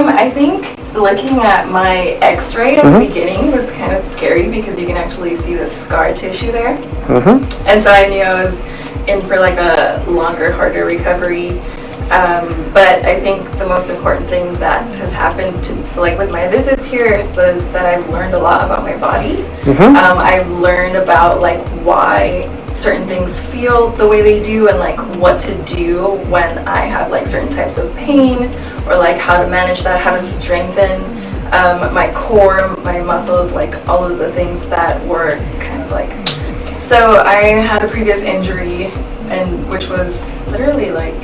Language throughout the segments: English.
I think looking at my x-ray at the beginning was kind of scary because you can actually see the scar tissue there. And so I knew I was in for like a longer, harder recovery. But I think the most important thing that has happened to, like with my visits here, was that I've learned a lot about my body. I've learned about like why certain things feel the way they do and like what to do when I have like certain types of pain, or like how to manage that, how to strengthen my core, my muscles, like all of the things that were kind of like. So I had a previous injury, and which was literally like,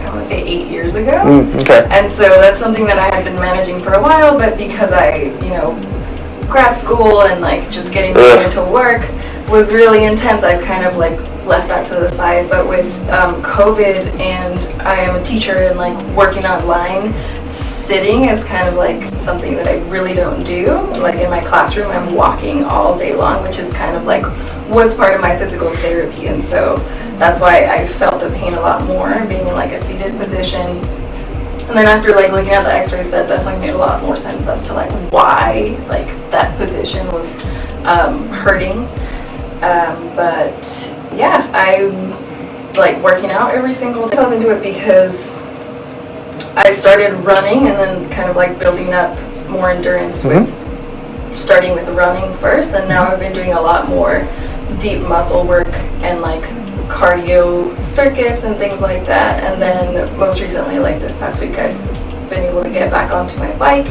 I want to say 8 years ago. And so that's something that I had been managing for a while, but because I, grad school and like just getting into work was really intense, I've kind of like left that to the side. But with COVID, and I am a teacher and like working online, sitting is kind of like something that I really don't do. Like in my classroom, I'm walking all day long, which is kind of like was part of my physical therapy. And so that's why I felt the pain a lot more being in like a seated position. And then after like looking at the x-rays, that definitely made a lot more sense as to like why like that position was hurting. But yeah, I'm like working out every single day. I'm into it because I started running and then kind of like building up more endurance with starting with running first, and now I've been doing a lot more deep muscle work and like cardio circuits and things like that. And then most recently, like this past week, I've been able to get back onto my bike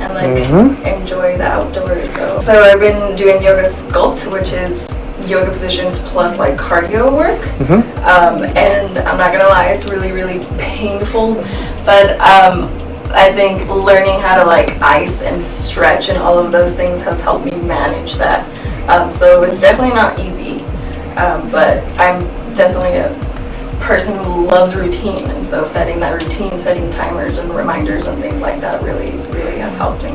and like enjoy the outdoors. So I've been doing yoga sculpt, which is yoga positions plus like cardio work. And I'm not gonna lie, it's really, really painful, but I think learning how to like ice and stretch and all of those things has helped me manage that. So it's definitely not easy, but I'm definitely a person who loves routine, and so setting that routine, setting timers and reminders and things like that really, really have helped me.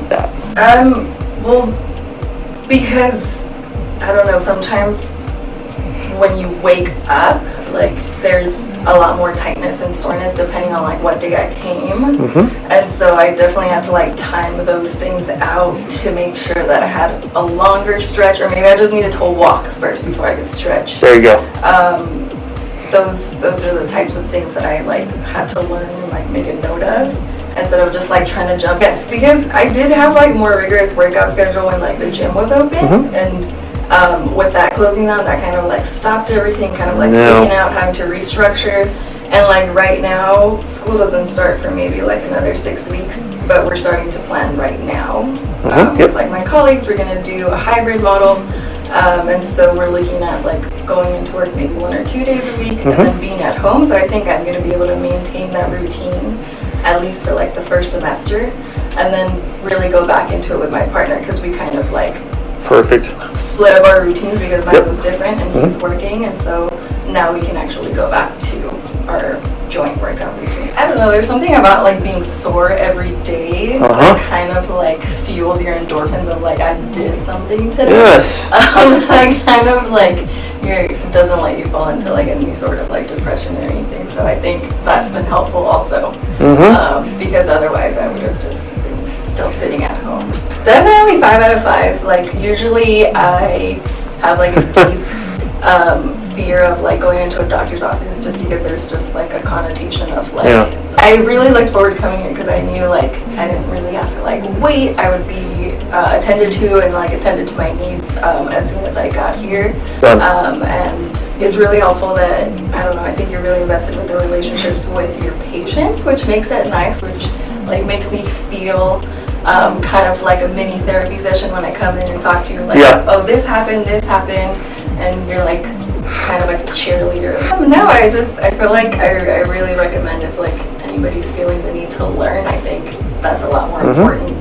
Well, because I don't know, sometimes when you wake up, like there's a lot more tightness and soreness depending on like what day I came. And so I definitely had to like time those things out to make sure that I had a longer stretch, or maybe I just needed to walk first before I could stretch. There you go. Those are the types of things that I like had to learn and like make a note of, instead of just like trying to jump. Yes, because I did have like more rigorous workout schedule when like the gym was open, and with that closing down, that kind of like stopped everything, kind of like figuring out, having to restructure. And like right now, school doesn't start for maybe like another 6 weeks, but we're starting to plan right now. With like my colleagues, we're gonna do a hybrid model, and so we're looking at like going into work maybe 1 or 2 days a week, and then being at home. So I think I'm gonna be able to maintain that routine at least for like the first semester, and then really go back into it with my partner, because we kind of like split up our routines because mine was different and he's working, and so now we can actually go back to our joint workout routine. I don't know, there's something about like being sore every day that kind of like fuels your endorphins of like, I did something today. Like kind of like it doesn't let you fall into like any sort of like depression or anything. So I think that's been helpful also, because otherwise I would have just been still sitting at home. Definitely 5 out of 5. Like usually I have like a deep fear of like going into a doctor's office, just because there's just like a connotation of like, I really looked forward to coming here because I knew like I didn't really have to like wait. I would be attended to and like attended to my needs as soon as I got here. And it's really helpful that, I don't know, I think you're really invested with the relationships with your patients, which makes it nice, which like makes me feel kind of like a mini therapy session when I come in and talk to you, like, oh, this happened, and you're like kind of like a cheerleader. No, I feel like I really recommend, if like anybody's feeling the need to learn, I think that's a lot more important